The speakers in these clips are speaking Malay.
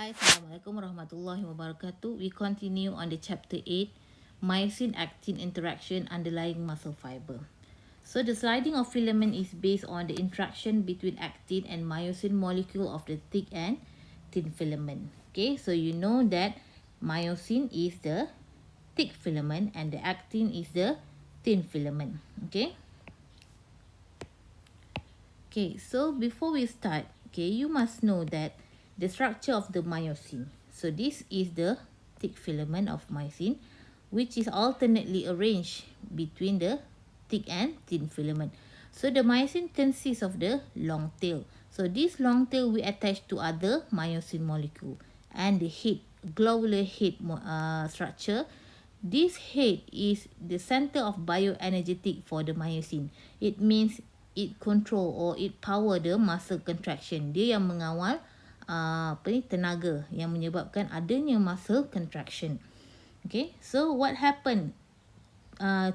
Hi, Assalamualaikum warahmatullahi wabarakatuh. We continue on the chapter 8, myosin-actin interaction underlying muscle fiber. So the sliding of filament is based on the interaction between actin and myosin molecule of the thick and thin filament. Okay, so you know that myosin is the thick filament and the actin is the thin filament. Okay, so before we start, you must know that the structure of the myosin. So this is the thick filament of myosin, which is alternately arranged between the thick and thin filament. So the myosin consists of the long tail. So this long tail we attach to other myosin molecule, and the head, globular head structure. This head is the center of bioenergetic for the myosin. It means it control or it power the muscle contraction. Dia yang mengawal tenaga yang menyebabkan adanya muscle contraction. Okay, so what happened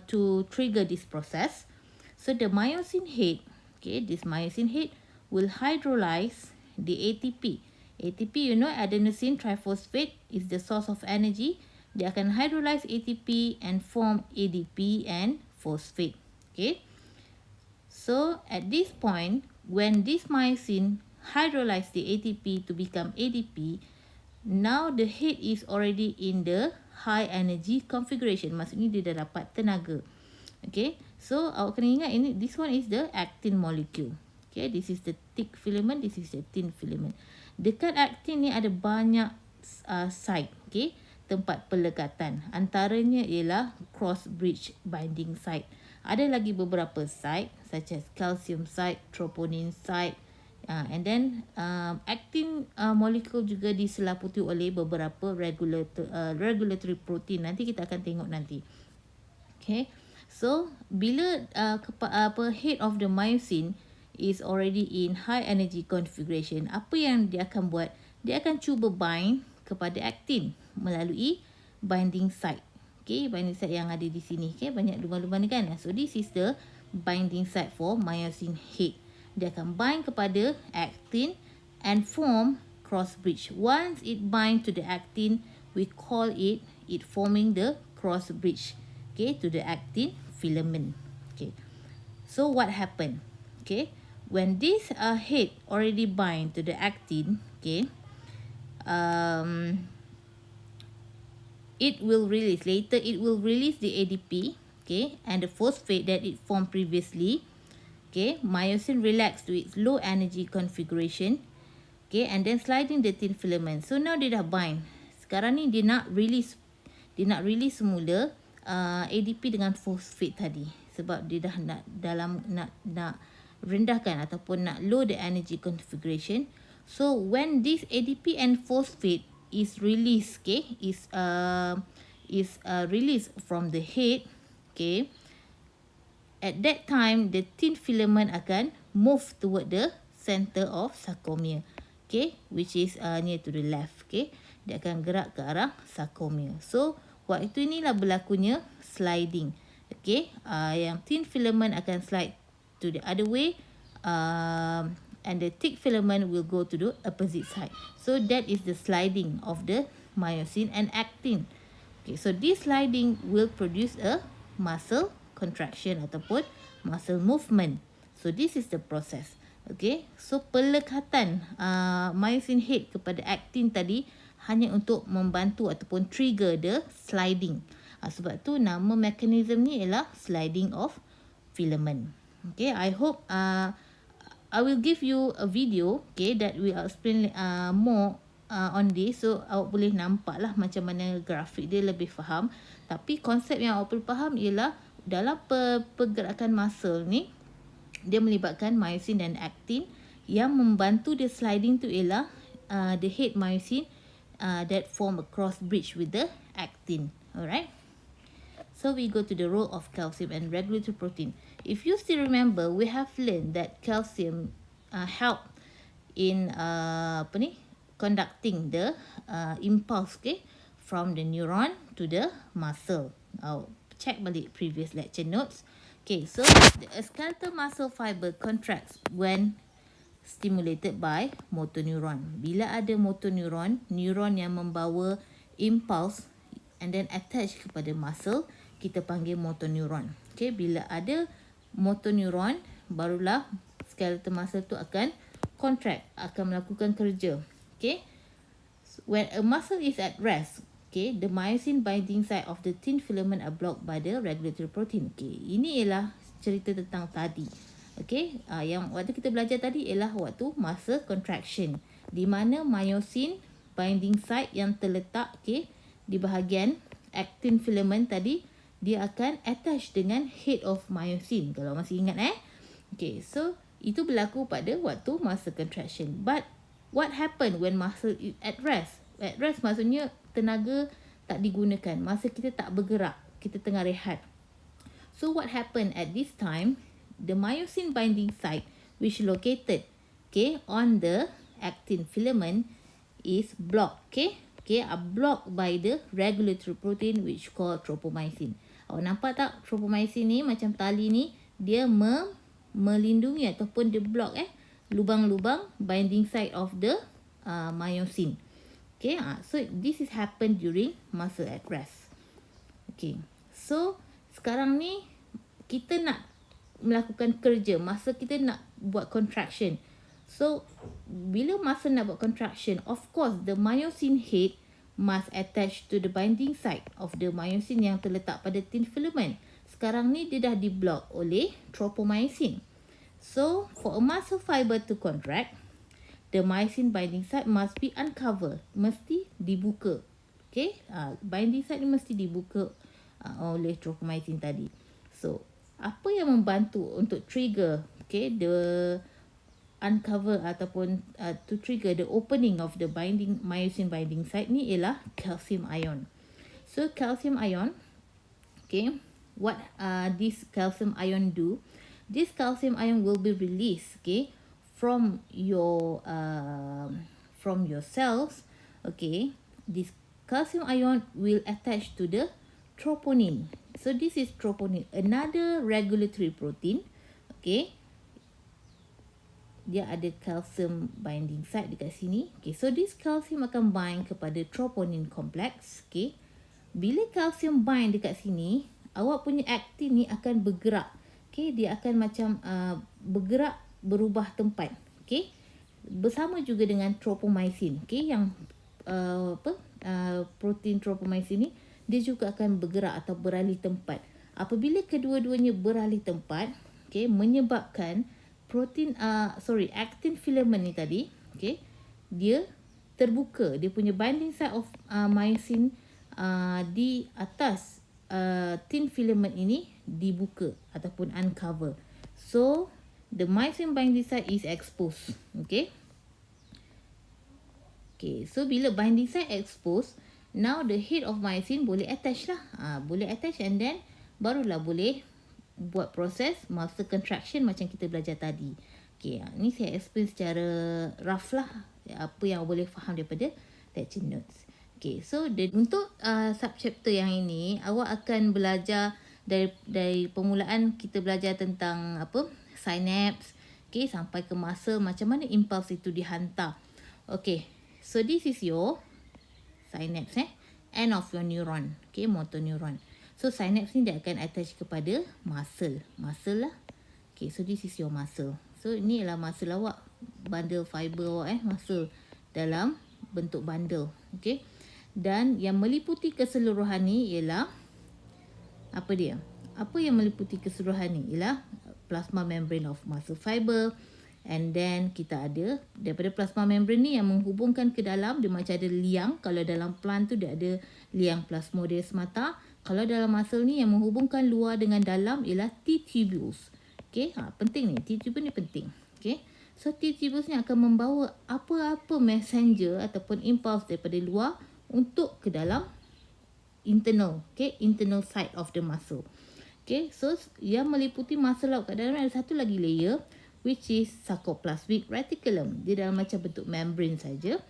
to trigger this process? So the myosin head, this myosin head will hydrolyze the ATP. ATP, you know, adenosine triphosphate is the source of energy. Dia akan hydrolyze ATP and form ADP and phosphate. Okay. So at this point, when this myosin hydrolyze the ATP to become ADP, now the head is already in the high energy configuration. Maksudnya dia dah dapat tenaga. Okay, so awak kena ingat ini, this one is the actin molecule. Okay, this is the thick filament, this is the thin filament. Dekat actin ni ada banyak site, okay, tempat pelekatan. Antaranya ialah cross bridge binding site. Ada lagi beberapa site such as calcium site, troponin site, and then actin molecule juga diselaputi oleh beberapa regulatory protein. Nanti kita akan tengok nanti. Okay, so bila head of the myosin is already in high energy configuration, apa yang dia akan buat? Dia akan cuba bind kepada actin melalui binding site. Okay, binding site yang ada di sini. Okay, banyak lumah-lumah ni kan. So this is the binding site for myosin head. Dia akan bind kepada actin and form cross bridge. Once it bind to the actin, we call it forming the cross bridge, okay, to the actin filament. Okay, so what happened? Okay, when this head already bind to the actin, okay, it will release the ADP, okay, and the phosphate that it formed previously. Okay, myosin relax to its low energy configuration, okay, and then sliding the thin filament. So now dia dah bind. Sekarang ni dia nak release semula ADP dengan phosphate tadi, sebab dia dah nak rendahkan ataupun nak low the energy configuration. So when this ADP and phosphate is released, okay, is released from the head, okay, at that time the thin filament akan move toward the center of sarcomere, okay, which is near to the left. Okay, dia akan gerak ke arah sarcomere. So waktu inilah berlakunya sliding. Okay, yang thin filament akan slide to the other way, and the thick filament will go to the opposite side. So that is the sliding of the myosin and actin. Okay, so this sliding will produce a muscle contraction ataupun muscle movement. So this is the process. Okay, so pelekatan myosin head kepada actin tadi hanya untuk membantu ataupun trigger the sliding. Sebab tu nama mekanisme ni ialah sliding of filament. Okay, I hope I will give you a video, okay, that will explain more on this. So awak boleh nampak lah macam mana grafik dia, lebih faham. Tapi konsep yang awak perlu faham ialah dalam pergerakan muscle ni, dia melibatkan myosin dan actin. Yang membantu dia sliding tu ialah the head myosin that form a cross bridge with the actin. Alright. So we go to the role of calcium and regulatory protein. If you still remember, we have learned that calcium help in conducting the impulse, okay, from the neuron to the muscle. Check balik previous lecture notes. Okay, so the skeletal muscle fiber contracts when stimulated by motor neuron. Bila ada motor neuron, neuron yang membawa impulse and then attach kepada muscle, kita panggil motor neuron. Okay, bila ada motor neuron, barulah skeletal muscle tu akan contract, akan melakukan kerja. Okay, when a muscle is at rest, okay, the myosin binding site of the thin filament are blocked by the regulatory protein. Okay, ini ialah cerita tentang tadi. Okay, yang waktu kita belajar tadi ialah waktu muscle contraction, di mana myosin binding site yang terletak, okay, di bahagian actin filament tadi, dia akan attach dengan head of myosin, kalau masih ingat Okay, so itu berlaku pada waktu muscle contraction. But what happen when muscle is at rest? At rest maksudnya tenaga tak digunakan, masa kita tak bergerak, kita tengah rehat. So what happened at this time? The myosin binding site which located, okay, on the actin filament is blocked, are blocked by the regulatory protein which called tropomyosin. Awak nampak tak tropomyosin ni macam tali ni, dia melindungi ataupun dia block lubang-lubang binding site of the myosin. Okay, so this is happen during muscle at rest. Okay, so sekarang ni kita nak melakukan kerja, masa kita nak buat contraction. So bila masa nak buat contraction, of course the myosin head must attach to the binding site of the myosin yang terletak pada thin filament. Sekarang ni dia dah di-block oleh tropomyosin. So for a muscle fiber to contract, the myosin binding site must be uncovered, mesti dibuka. Okay, binding site ni mesti dibuka oleh tropomyosin tadi. So apa yang membantu untuk trigger, okay, the uncover ataupun to trigger the opening of the myosin binding site ni ialah calcium ion. So calcium ion, okay, what this calcium ion do? This calcium ion will be released, okay, from your cells. Okay, this calcium ion will attach to the troponin. So this is troponin, another regulatory protein. Okay, dia ada calcium binding site dekat sini. Okay, so this calcium akan bind kepada troponin complex. Okay, bila calcium bind dekat sini, awak punya actin ni akan bergerak. Okay, dia akan macam bergerak, berubah tempat. Okay, bersama juga dengan tropomyosin. Okay, yang protein tropomyosin ni, dia juga akan bergerak atau beralih tempat. Apabila kedua-duanya beralih tempat, okay, menyebabkan actin filament ni tadi, okay, dia terbuka, dia punya binding site of myosin di atas thin filament ini dibuka ataupun uncover. So the myosin binding site is exposed. Okay, so bila binding site exposed, now the head of myosin boleh attach lah. Boleh attach and then barulah boleh buat proses muscle contraction macam kita belajar tadi. Okay, ni saya explain secara rough lah, apa yang boleh faham daripada lecture notes. Okay, so untuk subchapter yang ini, awak akan belajar dari permulaan kita belajar tentang synapse, okay, sampai ke muscle, macam mana impuls itu dihantar. Okay, so this is your synapse, end of your neuron, okay, motor neuron. So synapse ni dia akan attach kepada muscle lah. Okay, so this is your muscle. So ni ialah muscle awak, bundle fiber awak, muscle dalam bentuk bundle. Okay, dan yang meliputi keseluruhan ni ialah apa dia? Apa yang meliputi keseluruhan ni ialah plasma membrane of muscle fiber. And then kita ada daripada plasma membrane ni yang menghubungkan ke dalam, dia macam ada liang. Kalau dalam plant tu dia ada liang plasmodiasmata. Kalau dalam muscle ni yang menghubungkan luar dengan dalam ialah T-tubules. Okay, penting ni, T-tubule ni penting. Okay, so T-tubules ni akan membawa apa-apa messenger ataupun impulse daripada luar untuk ke dalam internal, okay, internal side of the muscle. Okay, so yang meliputi muscle out kat dalam ada satu lagi layer, which is sarcoplasmic reticulum. Dia dalam macam bentuk membrane saja.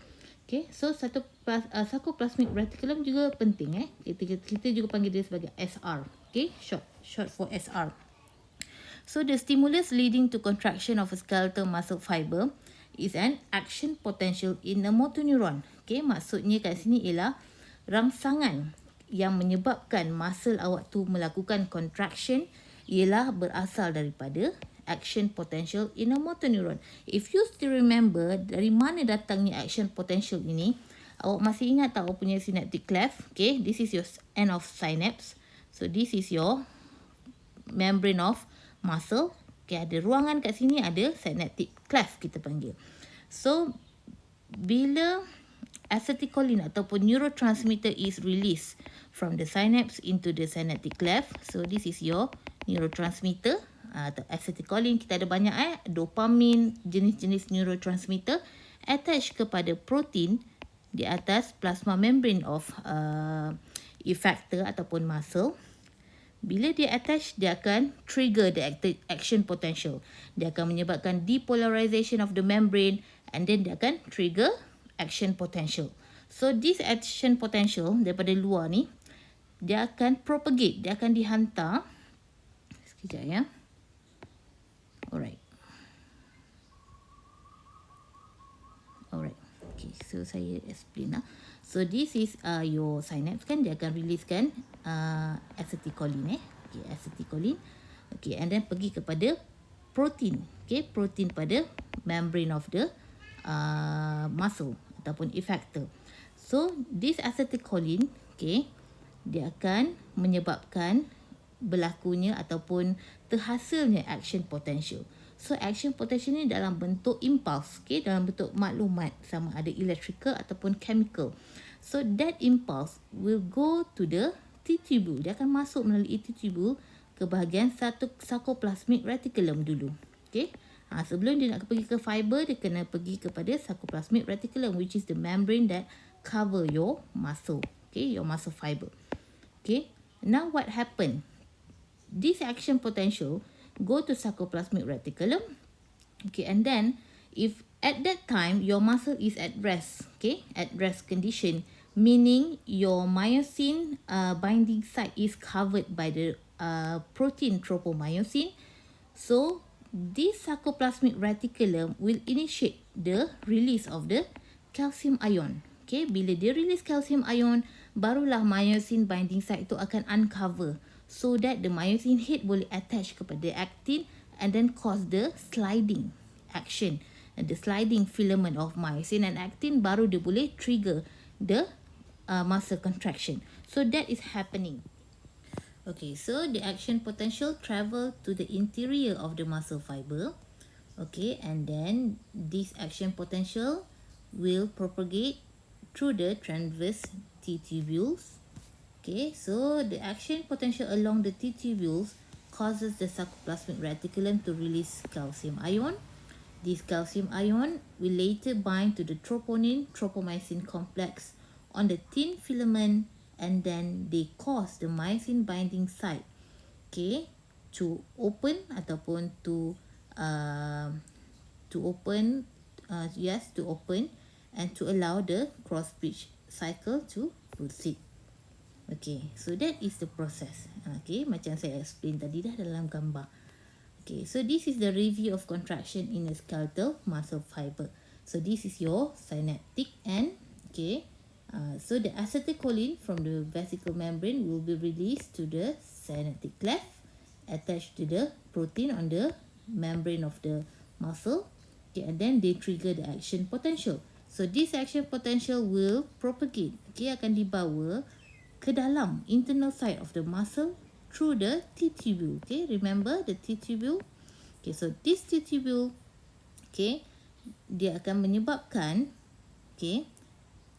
Okay, so sarcoplasmic reticulum juga penting. Kita juga panggil dia sebagai SR. Okay, short for SR. So the stimulus leading to contraction of a skeletal muscle fiber is an action potential in a motor neuron. Okay, maksudnya kat sini ialah rangsangan yang menyebabkan muscle awak tu melakukan contraction ialah berasal daripada action potential in a motor neuron. If you still remember dari mana datangnya action potential ini, awak masih ingat tak awak punya synaptic cleft? Okay, this is your end of synapse. So this is your membrane of muscle. Okay, ada ruangan kat sini, ada synaptic cleft kita panggil. So bila acetylcholine ataupun neurotransmitter is released from the synapse into the synaptic cleft, so this is your neurotransmitter atau acetylcholine. Kita ada banyak dopamin, jenis-jenis neurotransmitter attach kepada protein di atas plasma membrane of effector ataupun muscle. Bila dia attach, dia akan trigger the action potential. Dia akan menyebabkan depolarization of the membrane and then dia akan trigger action potential. So this action potential daripada luar ni, dia akan propagate, dia akan dihantar. Sekejap ya. Alright. Okay, so saya explain lah. So this is your synapse kan, dia akan releasekan acetylcholine Okay, acetylcholine. Okay, and then pergi kepada protein. Okay, protein pada membrane of the muscle ataupun effector. So this acetylcholine, okay, dia akan menyebabkan berlakunya ataupun terhasilnya action potential. So action potential ni dalam bentuk impulse, okay, dalam bentuk maklumat, sama ada electrical ataupun chemical. So that impulse will go to the T-tubule. Dia akan masuk melalui T-tubule ke bahagian sarcoplasmic reticulum dulu. Okay. Sebelum dia nak pergi ke fiber, dia kena pergi kepada sarcoplasmic reticulum, which is the membrane that cover your muscle. Okay, your muscle fiber. Okay. Now what happened? This action potential go to sarcoplasmic reticulum. Okay, and then if at that time your muscle is at rest, okay, at rest condition, meaning your myosin binding site is covered by the protein tropomyosin. So this sarcoplasmic reticulum will initiate the release of the calcium ion. Okay, bila dia release calcium ion, barulah myosin binding site itu akan uncover, so that the myosin head boleh attach kepada actin and then cause the sliding action, the sliding filament of myosin and actin, baru dia boleh trigger the muscle contraction. So that is happening. Okay, so the action potential travel to the interior of the muscle fiber. Okay, and then this action potential will propagate through the transverse T-tubules. Okay, so the action potential along the T-tubules causes the sarcoplasmic reticulum to release calcium ion. This calcium ion will later bind to the tropomyosin complex on the thin filament, and then they cause the myosin binding site, okay, to open ataupun to open and to allow the cross bridge cycle to proceed. Okay, so that is the process. Okay, macam saya explain tadi dah dalam gambar. Okay, so this is the review of contraction in a skeletal muscle fiber. So this is your synaptic end. Okay, so the acetylcholine from the vesicle membrane will be released to the synaptic cleft, attached to the protein on the membrane of the muscle. Okay, and then they trigger the action potential. So this action potential will propagate. Okay, akan dibawa ke dalam internal side of the muscle through the T-tubule. Okay, remember the T-tubule. Okay, so this T-tubule, okay, dia akan menyebabkan, okay,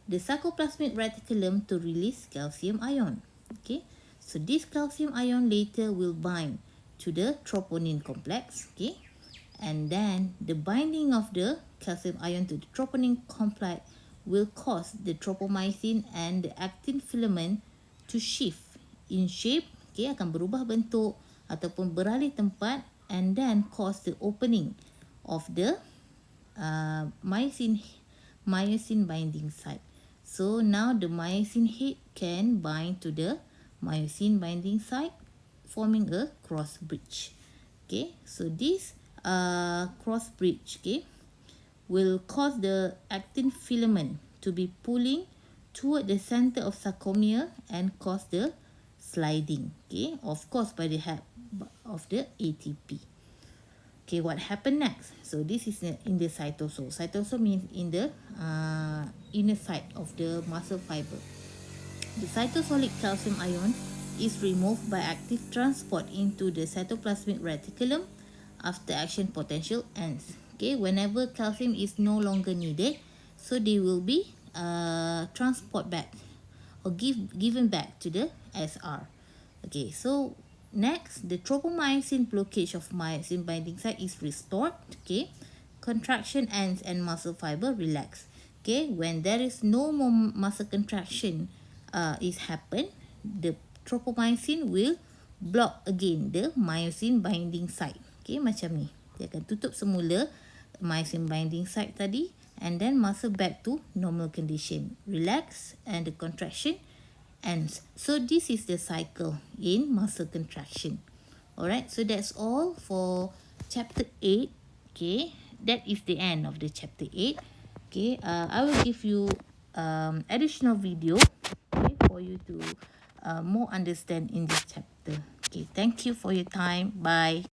the sarcoplasmic reticulum to release calcium ion. Okay, so this calcium ion later will bind to the troponin complex. Okay, and then the binding of the calcium ion to the troponin complex will cause the tropomyosin and the actin filament to shift in shape. Okay, akan berubah bentuk ataupun beralih tempat, and then cause the opening of the myosin binding site. So now the myosin head can bind to the myosin binding site, forming a cross bridge. Okay, so this cross bridge, okay, will cause the actin filament to be pulling toward the center of sarcomere and cause the sliding, okay, of course by the help of the ATP. Okay, what happened next? So this is in the cytosol. Cytosol means in the inner side of the muscle fiber. The cytosolic calcium ion is removed by active transport into the cytoplasmic reticulum after action potential ends. Okay, whenever calcium is no longer needed, so they will be transport back or given back to the SR. Okay, so next, the tropomyosin blockage of myosin binding site is restored. Okay, contraction ends and muscle fiber relax. Okay, when there is no more muscle contraction is happen, the tropomyosin will block again the myosin binding site. Okay, macam ni. Dia akan tutup semula myosin binding site tadi and then muscle back to normal condition. Relax and the contraction ends. So this is the cycle in muscle contraction. Alright, so that's all for chapter 8. Okay, that is the end of the chapter 8. Okay, I will give you additional video, okay, for you to more understand in this chapter. Okay, thank you for your time. Bye.